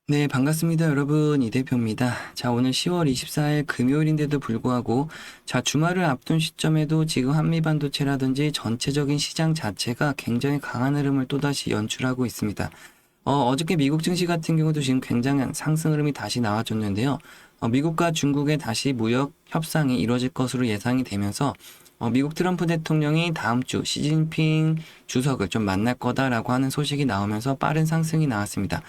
네, 반갑습니다, 여러분. 이 대표입니다. 자, 오늘 10월 24일 금요일인데도 불구하고, 자, 주말을 앞둔 시점에도 지금 한미반도체라든지 전체적인 시장 자체가 굉장히 강한 흐름을 또다시 연출하고 있습니다. 어저께 미국 증시 같은 경우도 지금 굉장한 상승 흐름이 다시 나와줬는데요. 미국과 중국의 다시 무역 협상이 이루어질 것으로 예상이 되면서 미국 트럼프 대통령이 다음 주 시진핑 주석을 좀 만날 거다라고 하는 소식이 나오면서 빠른 상승이 나왔습니다.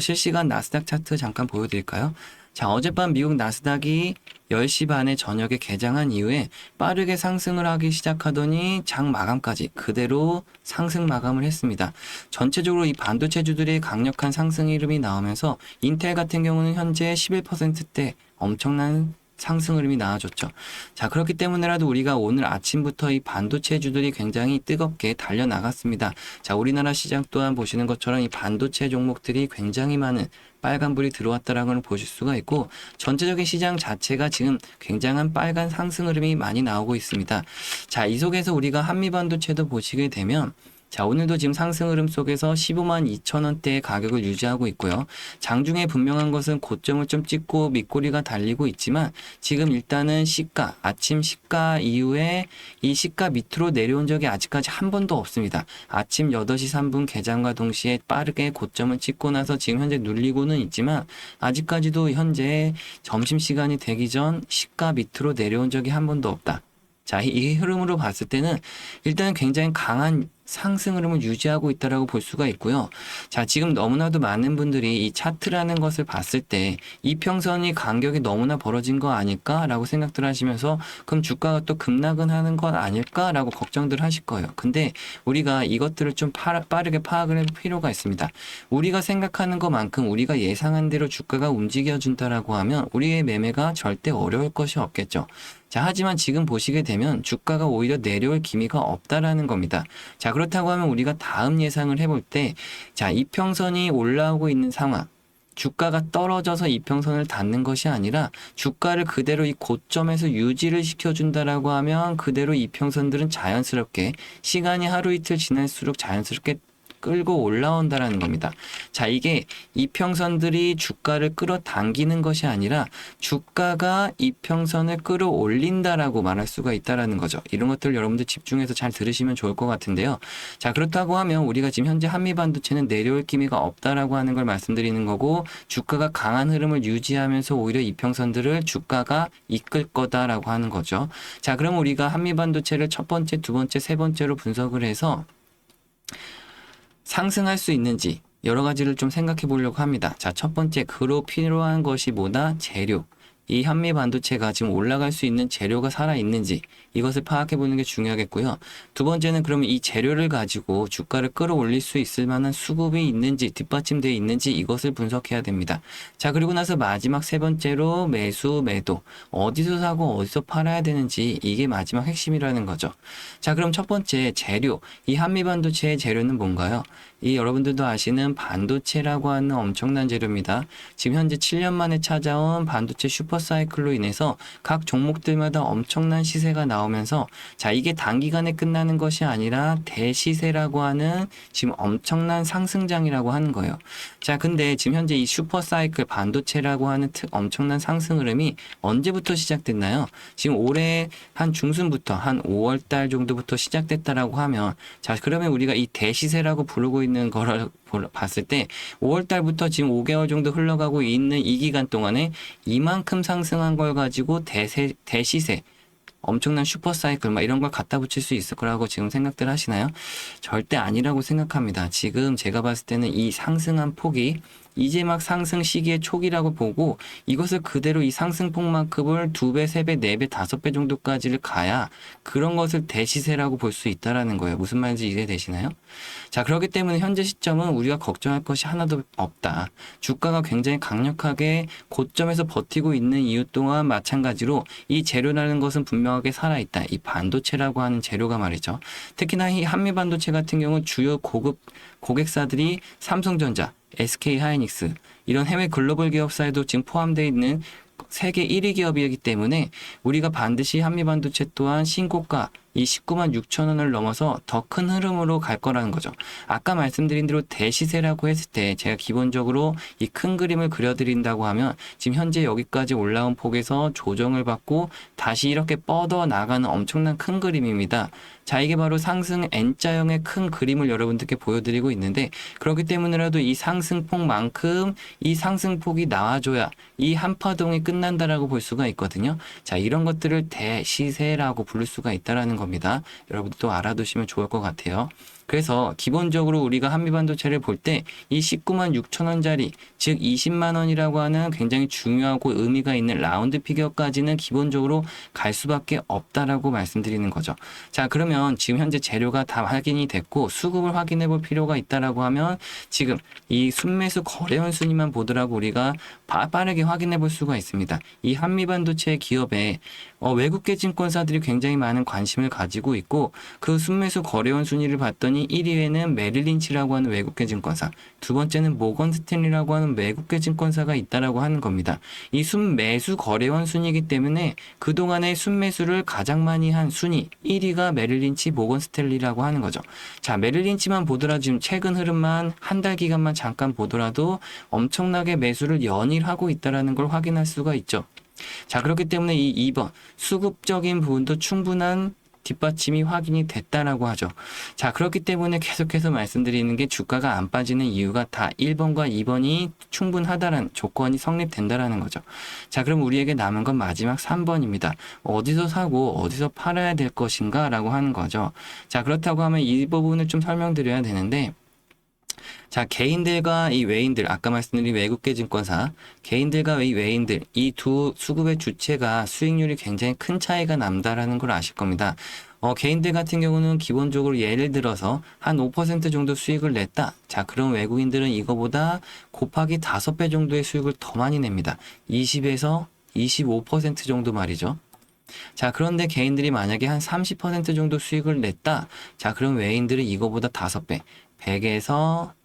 실시간 나스닥 차트 잠깐 보여드릴까요? 자, 어젯밤 미국 나스닥이 10시 반에 저녁에 개장한 이후에 빠르게 상승을 하기 시작하더니 장 마감까지 그대로 상승 마감을 했습니다. 전체적으로 이 반도체주들의 강력한 상승 흐름이 나오면서 인텔 같은 경우는 현재 11%대 엄청난 상승 흐름이 나와줬죠. 자, 그렇기 때문에라도 우리가 오늘 아침부터 이 반도체주들이 굉장히 뜨겁게 달려나갔습니다. 자, 우리나라 시장 또한 보시는 것처럼 이 반도체 종목들이 굉장히 많은 빨간불이 들어왔다라는 걸 보실 수가 있고, 전체적인 시장 자체가 지금 굉장한 빨간 상승 흐름이 많이 나오고 있습니다. 자, 이 속에서 우리가 한미반도체도 보시게 되면, 자, 오늘도 지금 상승 흐름 속에서 15만 2천 원대의 가격을 유지하고 있고요. 장중에 분명한 것은 고점을 좀 찍고 밑꼬리가 달리고 있지만 지금 일단은 시가, 아침 시가 이후에 이 시가 밑으로 내려온 적이 아직까지 한 번도 없습니다. 아침 8시 3분 개장과 동시에 빠르게 고점을 찍고 나서 지금 현재 눌리고는 있지만 아직까지도 현재 점심시간이 되기 전 시가 밑으로 내려온 적이 한 번도 없다. 자, 이 흐름으로 봤을 때는 일단 굉장히 강한 상승 흐름을 유지하고 있다라고 볼 수가 있고요. 자, 지금 너무나도 많은 분들이 이 차트라는 것을 봤을 때 이평선이 간격이 너무나 벌어진 거 아닐까라고 생각들 하시면서 그럼 주가가 또 급락은 하는 건 아닐까라고 걱정들 하실 거예요. 근데 우리가 이것들을 좀 빠르게 파악을 할 필요가 있습니다. 우리가 생각하는 것만큼 우리가 예상한 대로 주가가 움직여준다라고 하면 우리의 매매가 절대 어려울 것이 없겠죠. 자, 하지만 지금 보시게 되면 주가가 오히려 내려올 기미가 없다라는 겁니다. 자, 그렇다고 하면 우리가 다음 예상을 해볼 때, 자, 이평선이 올라오고 있는 상황, 주가가 떨어져서 이평선을 닿는 것이 아니라 주가를 그대로 이 고점에서 유지를 시켜준다라고 하면 그대로 이평선들은 자연스럽게 시간이 하루 이틀 지날수록 자연스럽게 끌고 올라온다라는 겁니다. 자, 이게 이평선들이 주가를 끌어당기는 것이 아니라 주가가 이평선을 끌어올린다라고 말할 수가 있다라는 거죠. 이런 것들 여러분들 집중해서 잘 들으시면 좋을 것 같은데요. 자, 그렇다고 하면 우리가 지금 현재 한미반도체는 내려올 기미가 없다라고 하는 걸 말씀드리는 거고, 주가가 강한 흐름을 유지하면서 오히려 이평선들을 주가가 이끌 거다라고 하는 거죠. 자, 그럼 우리가 한미반도체를 첫 번째, 두 번째, 세 번째로 분석을 해서 상승할 수 있는지 여러 가지를 좀 생각해 보려고 합니다. 자, 첫 번째, 그로 필요한 것이 뭐다? 재료. 이 한미 반도체가 지금 올라갈 수 있는 재료가 살아있는지 이것을 파악해 보는 게 중요하겠고요. 두 번째는 그러면 이 재료를 가지고 주가를 끌어올릴 수 있을 만한 수급이 있는지 뒷받침되어 있는지 이것을 분석해야 됩니다. 자, 그리고 나서 마지막 세 번째로 매수, 매도. 어디서 사고 어디서 팔아야 되는지 이게 마지막 핵심이라는 거죠. 자, 그럼 첫 번째 재료. 이 한미 반도체의 재료는 뭔가요? 이 여러분들도 아시는 반도체라고 하는 엄청난 재료입니다. 지금 현재 7년 만에 찾아온 반도체 슈퍼사이클로 인해서 각 종목들마다 엄청난 시세가 나오면서, 자, 이게 단기간에 끝나는 것이 아니라 대시세라고 하는 지금 엄청난 상승장이라고 하는 거예요. 자, 근데 지금 현재 이 슈퍼사이클 반도체라고 하는 엄청난 상승 흐름이 언제부터 시작됐나요? 지금 올해 한 중순부터 한 5월 달 정도부터 시작됐다라고 하면, 자, 그러면 우리가 이 대시세라고 부르고 있는 거를 봤을 때 5월 달부터 지금 5개월 정도 흘러가고 있는 이 기간 동안에 이만큼 상승한 걸 가지고 대시세 엄청난 슈퍼사이클 막 이런 걸 갖다 붙일 수 있을 거라고 지금 생각들 하시나요? 절대 아니라고 생각합니다. 지금 제가 봤을 때는 이 상승한 폭이 이제 막 상승 시기의 초기라고 보고, 이것을 그대로 이 상승폭만큼을 2배, 3배, 4배, 5배 정도까지를 가야 그런 것을 대시세라고 볼 수 있다라는 거예요. 무슨 말인지 이해되시나요? 자, 그렇기 때문에 현재 시점은 우리가 걱정할 것이 하나도 없다. 주가가 굉장히 강력하게 고점에서 버티고 있는 이유 또한 마찬가지로 이 재료라는 것은 분명하게 살아있다. 이 반도체라고 하는 재료가 말이죠. 특히나 이 한미반도체 같은 경우 주요 고급 고객사들이 삼성전자, SK하이닉스 이런 해외 글로벌 기업사에도 지금 포함되어 있는 세계 1위 기업이기 때문에 우리가 반드시 한미반도체 또한 신고가 이 19만 6천 원을 넘어서 더 큰 흐름으로 갈 거라는 거죠. 아까 말씀드린 대로 대시세라고 했을 때 제가 기본적으로 이 큰 그림을 그려드린다고 하면 지금 현재 여기까지 올라온 폭에서 조정을 받고 다시 이렇게 뻗어 나가는 엄청난 큰 그림입니다. 자, 이게 바로 상승 N자형의 큰 그림을 여러분들께 보여드리고 있는데, 그렇기 때문에라도 이 상승폭만큼 이 상승폭이 나와줘야 이 한파동이 끝난다라고 볼 수가 있거든요. 자, 이런 것들을 대시세라고 부를 수가 있다라는 겁니다. 여러분도 알아두시면 좋을 것 같아요. 그래서 기본적으로 우리가 한미반도체를 볼 때 이 19만 6천 원짜리, 즉 20만 원이라고 하는 굉장히 중요하고 의미가 있는 라운드 피겨까지는 기본적으로 갈 수밖에 없다라고 말씀드리는 거죠. 자, 그러면 지금 현재 재료가 다 확인이 됐고 수급을 확인해 볼 필요가 있다라고 하면 지금 이 순매수 거래원 순위만 보더라도 우리가 빠르게 확인해 볼 수가 있습니다. 이 한미반도체 기업에 외국계 증권사들이 굉장히 많은 관심을 가지고 있고, 그 순매수 거래원 순위를 봤더니 1위에는 메릴린치라고 하는 외국계 증권사, 두 번째는 모건 스탠리라고 하는 외국계 증권사가 있다라고 하는 겁니다. 이 순매수 거래원 순위이기 때문에 그동안의 순매수를 가장 많이 한 순위 1위가 메릴린치, 모건 스탠리라고 하는 거죠. 자, 메릴린치만 보더라도 지금 최근 흐름만 한 달 기간만 잠깐 보더라도 엄청나게 매수를 연일하고 있다라는 걸 확인할 수가 있죠. 자, 그렇기 때문에 이 2번 수급적인 부분도 충분한 뒷받침이 확인이 됐다라고 하죠. 자, 그렇기 때문에 계속해서 말씀드리는 게 주가가 안 빠지는 이유가 다 1번과 2번이 충분하다라는 조건이 성립된다라는 거죠. 자, 그럼 우리에게 남은 건 마지막 3번입니다. 어디서 사고 어디서 팔아야 될 것인가 라고 하는 거죠. 자, 그렇다고 하면 이 부분을 좀 설명드려야 되는데, 자, 개인들과 이 외인들, 아까 말씀드린 외국계 증권사, 개인들과 이 외인들, 이 두 수급의 주체가 수익률이 굉장히 큰 차이가 난다라는 걸 아실 겁니다. 개인들 같은 경우는 기본적으로 예를 들어서 한 5% 정도 수익을 냈다. 자, 그럼 외국인들은 이거보다 곱하기 5배 정도의 수익을 더 많이 냅니다. 20에서 25% 정도 말이죠. 자, 그런데 개인들이 만약에 한 30% 정도 수익을 냈다. 자, 그럼 외인들은 이거보다 5배, 100에서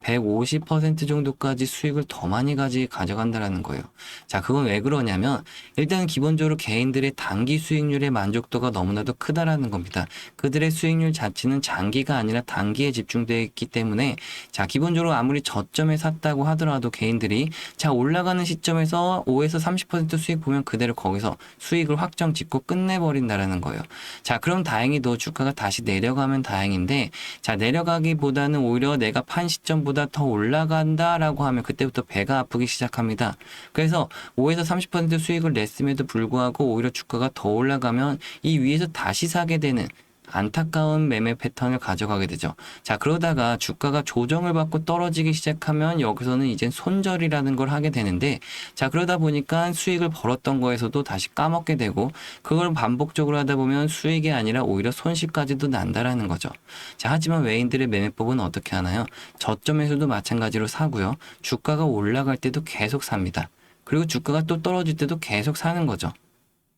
150% 정도까지 수익을 더 많이 가져간다라는 거예요. 자, 그건 왜 그러냐면 일단 기본적으로 개인들의 단기 수익률의 만족도가 너무나도 크다라는 겁니다. 그들의 수익률 자체는 장기가 아니라 단기에 집중되어 있기 때문에, 자, 기본적으로 아무리 저점에 샀다고 하더라도 개인들이 자, 올라가는 시점에서 5에서 30% 수익 보면 그대로 거기서 수익을 확정 짓고 끝내버린다라는 거예요. 자, 그럼 다행히도 주가가 다시 내려가면 다행인데, 자, 내려가기보다는 오히려 내가 판 시점보다 더 올라간다라고 하면 그때부터 배가 아프기 시작합니다. 그래서 5에서 30% 수익을 냈음에도 불구하고 오히려 주가가 더 올라가면 이 위에서 다시 사게 되는 안타까운 매매 패턴을 가져가게 되죠. 자, 그러다가 주가가 조정을 받고 떨어지기 시작하면 여기서는 이제 손절이라는 걸 하게 되는데, 자, 그러다 보니까 수익을 벌었던 거에서도 다시 까먹게 되고, 그걸 반복적으로 하다 보면 수익이 아니라 오히려 손실까지도 난다라는 거죠. 자, 하지만 외인들의 매매법은 어떻게 하나요? 저점에서도 마찬가지로 사고요. 주가가 올라갈 때도 계속 삽니다. 그리고 주가가 또 떨어질 때도 계속 사는 거죠.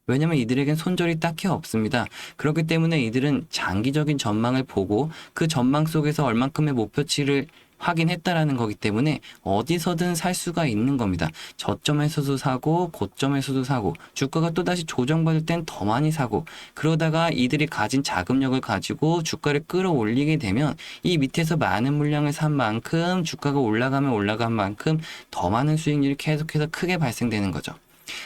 왜냐면 이들에겐 손절이 딱히 없습니다. 그렇기 때문에 이들은 장기적인 전망을 보고 그 전망 속에서 얼만큼의 목표치를 확인했다라는 거기 때문에 어디서든 살 수가 있는 겁니다. 저점에서도 사고 고점에서도 사고, 주가가 또다시 조정받을 땐 더 많이 사고, 그러다가 이들이 가진 자금력을 가지고 주가를 끌어올리게 되면 이 밑에서 많은 물량을 산 만큼 주가가 올라가면 올라간 만큼 더 많은 수익률이 계속해서 크게 발생되는 거죠.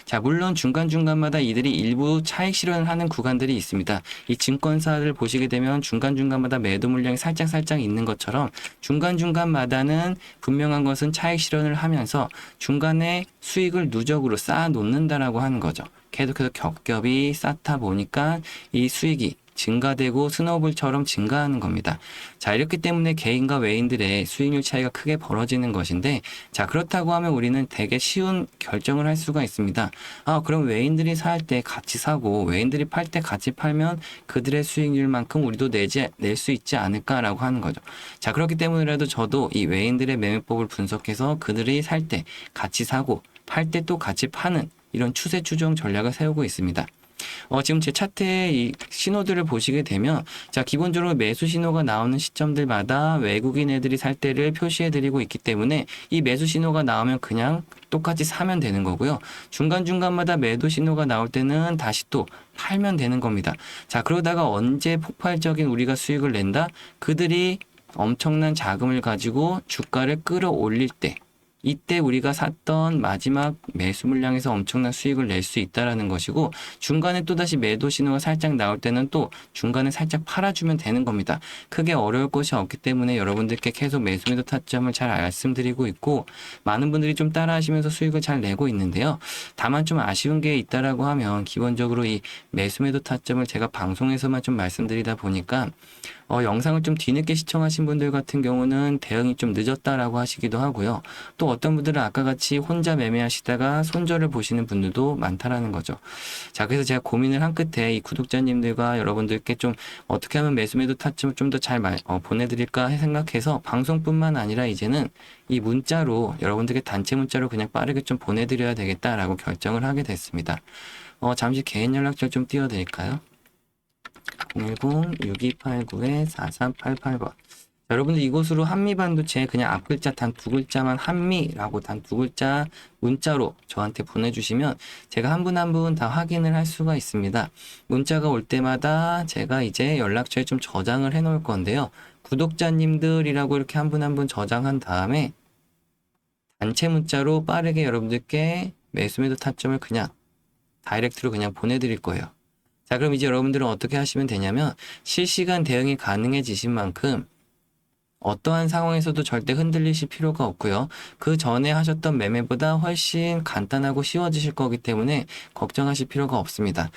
자, 물론 중간중간마다 이들이 일부 차익 실현을 하는 구간들이 있습니다. 이 증권사를 보시게 되면 중간중간마다 매도 물량이 살짝 있는 것처럼 중간중간마다는 분명한 것은 차익 실현을 하면서 중간에 수익을 누적으로 쌓아 놓는다라고 하는 거죠. 계속해서 겹겹이 쌓다 보니까 이 수익이 증가되고 스노우볼처럼 증가하는 겁니다. 자, 이렇기 때문에 개인과 외인들의 수익률 차이가 크게 벌어지는 것인데, 자, 그렇다고 하면 우리는 되게 쉬운 결정을 할 수가 있습니다. 그럼 외인들이 살 때 같이 사고 외인들이 팔 때 같이 팔면 그들의 수익률만큼 우리도 낼 수 있지 않을까라고 하는 거죠. 자, 그렇기 때문이라도 저도 이 외인들의 매매법을 분석해서 그들이 살 때 같이 사고 팔 때 또 같이 파는 이런 추세 추종 전략을 세우고 있습니다. 지금 제 차트의 이 신호들을 보시게 되면, 자, 기본적으로 매수 신호가 나오는 시점들마다 외국인 애들이 살 때를 표시해 드리고 있기 때문에 이 매수 신호가 나오면 그냥 똑같이 사면 되는 거고요. 중간중간마다 매도 신호가 나올 때는 다시 또 팔면 되는 겁니다. 자, 그러다가 언제 폭발적인 우리가 수익을 낸다? 그들이 엄청난 자금을 가지고 주가를 끌어올릴 때, 이때 우리가 샀던 마지막 매수 물량에서 엄청난 수익을 낼 수 있다라는 것이고, 중간에 또다시 매도 신호가 살짝 나올 때는 또 중간에 살짝 팔아주면 되는 겁니다. 크게 어려울 것이 없기 때문에 여러분들께 계속 매수 매도 타점을 잘 말씀드리고 있고, 많은 분들이 좀 따라 하시면서 수익을 잘 내고 있는데요. 다만 좀 아쉬운 게 있다라고 하면, 기본적으로 이 매수 매도 타점을 제가 방송에서만 좀 말씀드리다 보니까 영상을 좀 뒤늦게 시청하신 분들 같은 경우는 대응이 좀 늦었다라고 하시기도 하고요. 또 어떤 분들은 아까 같이 혼자 매매하시다가 손절을 보시는 분들도 많다라는 거죠. 자, 그래서 제가 고민을 한 끝에 이 구독자님들과 여러분들께 좀 어떻게 하면 매수 매도 타점을 좀 더 잘 보내드릴까 생각해서 방송뿐만 아니라 이제는 이 문자로 여러분들께 단체 문자로 그냥 빠르게 좀 보내드려야 되겠다라고 결정을 하게 됐습니다. 잠시 개인 연락처 좀 띄워드릴까요? 010-6289-4388번. 여러분들 이곳으로 한미반도체 그냥 앞글자 단 두 글자만 한미라고 단 두 글자 문자로 저한테 보내주시면 제가 한 분 한 분 다 확인을 할 수가 있습니다. 문자가 올 때마다 제가 이제 연락처에 좀 저장을 해 놓을 건데요. 구독자님들이라고 이렇게 한 분 한 분 저장한 다음에 단체 문자로 빠르게 여러분들께 매수 매도 타점을 그냥 다이렉트로 그냥 보내드릴 거예요. 자, 그럼 이제 여러분들은 어떻게 하시면 되냐면 실시간 대응이 가능해지신 만큼 어떠한 상황에서도 절대 흔들리실 필요가 없고요. 그 전에 하셨던 매매보다 훨씬 간단하고 쉬워지실 거기 때문에 걱정하실 필요가 없습니다.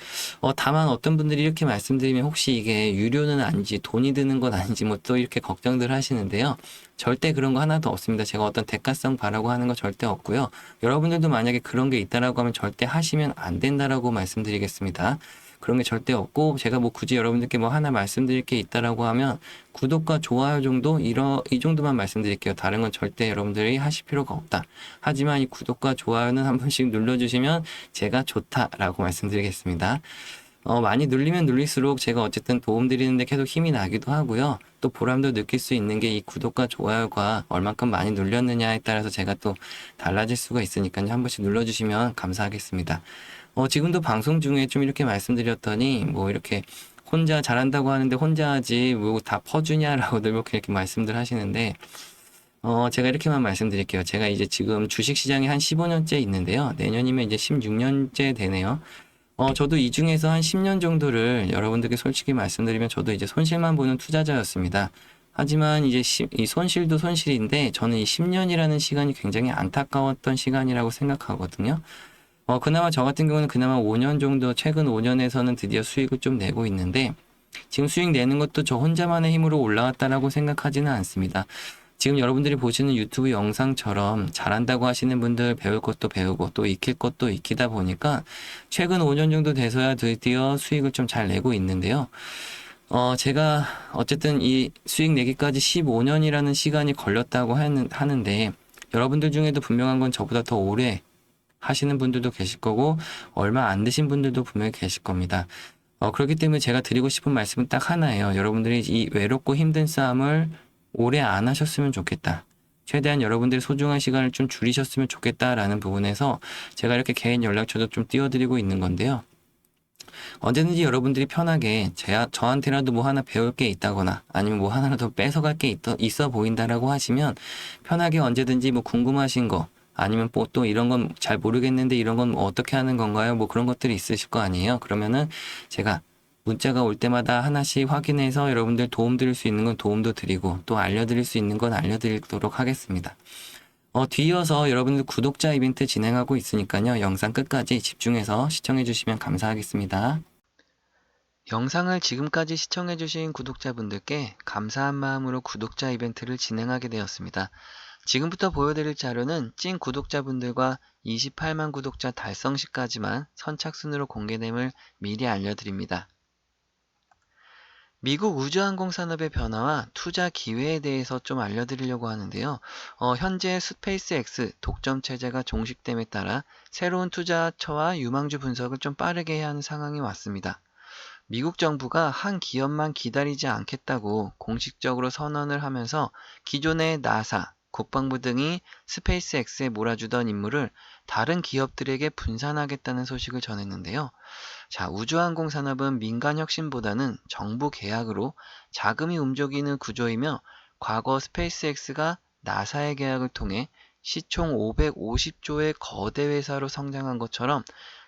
다만 어떤 분들이 이렇게 말씀드리면 혹시 이게 유료는 아닌지 돈이 드는 건 아닌지 뭐 또 이렇게 걱정들 하시는데요. 절대 그런 거 하나도 없습니다. 제가 어떤 대가성 바라고 하는 거 절대 없고요. 여러분들도 만약에 그런 게 있다라고 하면 절대 하시면 안 된다라고 말씀드리겠습니다. 그런 게 절대 없고, 제가 뭐 굳이 여러분들께 뭐 하나 말씀드릴 게 있다라고 하면 구독과 좋아요 정도 이 정도만 말씀드릴게요. 다른 건 절대 여러분들이 하실 필요가 없다. 하지만 이 구독과 좋아요는 한 번씩 눌러주시면 제가 좋다라고 말씀드리겠습니다. 많이 눌리면 눌릴수록 제가 어쨌든 도움 드리는데 계속 힘이 나기도 하고요. 또 보람도 느낄 수 있는 게 이 구독과 좋아요가 얼만큼 많이 눌렸느냐에 따라서 제가 또 달라질 수가 있으니까요. 한 번씩 눌러주시면 감사하겠습니다. 지금도 방송 중에 좀 이렇게 말씀드렸더니 뭐 이렇게 혼자 잘한다고 하는데 혼자 하지 뭐 다 퍼주냐라고들 이렇게 말씀들 하시는데, 제가 이렇게만 말씀드릴게요. 제가 이제 지금 주식시장에 한 15년째 있는데요. 내년이면 이제 16년째 되네요. 저도 이 중에서 한 10년 정도를 여러분들께 솔직히 말씀드리면 저도 이제 손실만 보는 투자자였습니다. 하지만 이제 이 손실도 손실인데 저는 이 10년이라는 시간이 굉장히 안타까웠던 시간이라고 생각하거든요. 그나마 저 같은 경우는 그나마 5년 정도, 최근 5년에서는 드디어 수익을 좀 내고 있는데, 지금 수익 내는 것도 저 혼자만의 힘으로 올라왔다라고 생각하지는 않습니다. 지금 여러분들이 보시는 유튜브 영상처럼 잘한다고 하시는 분들 배울 것도 배우고 또 익힐 것도 익히다 보니까 최근 5년 정도 돼서야 드디어 수익을 좀 잘 내고 있는데요. 제가 어쨌든 이 수익 내기까지 15년이라는 시간이 걸렸다고 하는데, 여러분들 중에도 분명한 건 저보다 더 오래 하시는 분들도 계실 거고 얼마 안 드신 분들도 분명히 계실 겁니다. 그렇기 때문에 제가 드리고 싶은 말씀은 딱 하나예요. 여러분들이 이 외롭고 힘든 싸움을 오래 안 하셨으면 좋겠다. 최대한 여러분들의 소중한 시간을 좀 줄이셨으면 좋겠다라는 부분에서 제가 이렇게 개인 연락처도 좀 띄워드리고 있는 건데요. 언제든지 여러분들이 편하게 저한테라도 뭐 하나 배울 게 있다거나 아니면 뭐 하나라도 뺏어갈 게 있어 보인다라고 하시면 편하게 언제든지 뭐 궁금하신 거 아니면 또 이런 건 잘 모르겠는데 이런 건 어떻게 하는 건가요? 뭐 그런 것들이 있으실 거 아니에요? 그러면은 제가 문자가 올 때마다 하나씩 확인해서 여러분들 도움 드릴 수 있는 건 도움도 드리고 또 알려드릴 수 있는 건 알려드리도록 하겠습니다. 뒤이어서 여러분들 구독자 이벤트 진행하고 있으니까요. 영상 끝까지 집중해서 시청해 주시면 감사하겠습니다. 영상을 지금까지 시청해 주신 구독자분들께 감사한 마음으로 구독자 이벤트를 진행하게 되었습니다. 지금부터 보여드릴 자료는 찐 구독자분들과 28만 구독자 달성 시까지만 선착순으로 공개됨을 미리 알려드립니다. 미국 우주항공 산업의 변화와 투자 기회에 대해서 좀 알려드리려고 하는데요. 현재 스페이스X 독점 체제가 종식됨에 따라 새로운 투자처와 유망주 분석을 좀 빠르게 해야 하는 상황이 왔습니다. 미국 정부가 한 기업만 기다리지 않겠다고 공식적으로 선언을 하면서 기존의 나사, 국방부 등이 스페이스X에 몰아주던 임무를 다른 기업들에게 분산하겠다는 소식을 전했는데요. 자, 우주항공 산업은 민간 혁신보다는 정부 계약으로 자금이 움직이는 구조이며 과거 스페이스X가 나사의 계약을 통해 시총 550조의 거대 회사로 성장한 것처럼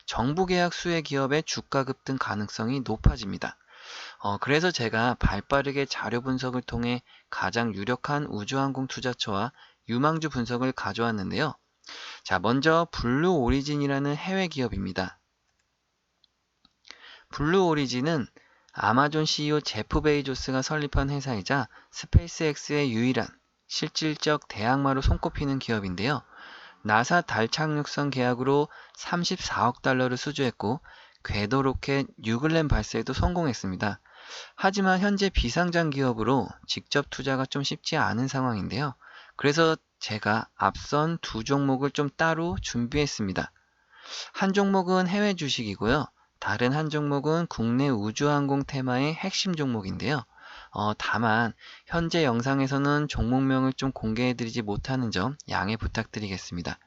정부 계약 수의 기업의 주가 급등 가능성이 높아집니다. 그래서 제가 발빠르게 자료 분석을 통해 가장 유력한 우주항공 투자처와 유망주 분석을 가져왔는데요. 자, 먼저 블루 오리진이라는 해외 기업입니다. 블루 오리진은 아마존 CEO 제프 베이조스가 설립한 회사이자 스페이스X의 유일한 실질적 대항마로 손꼽히는 기업인데요. 나사 달 착륙선 계약으로 34억 달러를 수주했고 궤도 로켓 뉴글렌 발사에도 성공했습니다. 하지만 현재 비상장 기업으로 직접 투자가 좀 쉽지 않은 상황인데요. 그래서 제가 앞선 두 종목을 좀 따로 준비했습니다. 한 종목은 해외 주식이고요. 다른 한 종목은 국내 우주항공 테마의 핵심 종목인데요. 다만 현재 영상에서는 종목명을 좀 공개해드리지 못하는 점 양해 부탁드리겠습니다.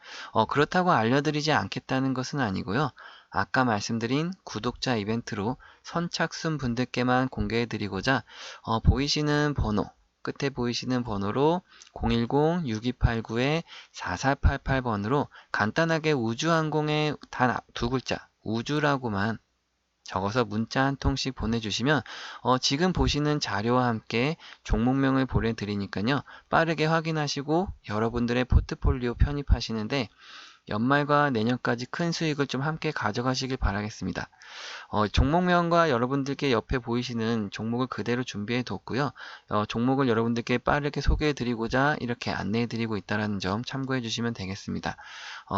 그렇다고 알려드리지 않겠다는 것은 아니고요. 아까 말씀드린 구독자 이벤트로 선착순 분들께만 공개해드리고자 보이시는 번호 끝에 보이시는 번호로 010-6289-4488번으로 간단하게 우주항공의 단 두 글자 우주라고만 적어서 문자 한 통씩 보내주시면 지금 보시는 자료와 함께 종목명을 보내드리니까요. 빠르게 확인하시고 여러분들의 포트폴리오 편입하시는데 연말과 내년까지 큰 수익을 좀 함께 가져가시길 바라겠습니다. 종목명과 여러분들께 옆에 보이시는 종목을 그대로 준비해 뒀고요. 종목을 여러분들께 빠르게 소개해 드리고자 이렇게 안내해 드리고 있다는 점 참고해 주시면 되겠습니다.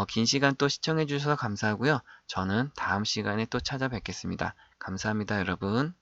긴 시간 또 시청해 주셔서 감사하고요. 저는 다음 시간에 또 찾아뵙겠습니다. 감사합니다, 여러분.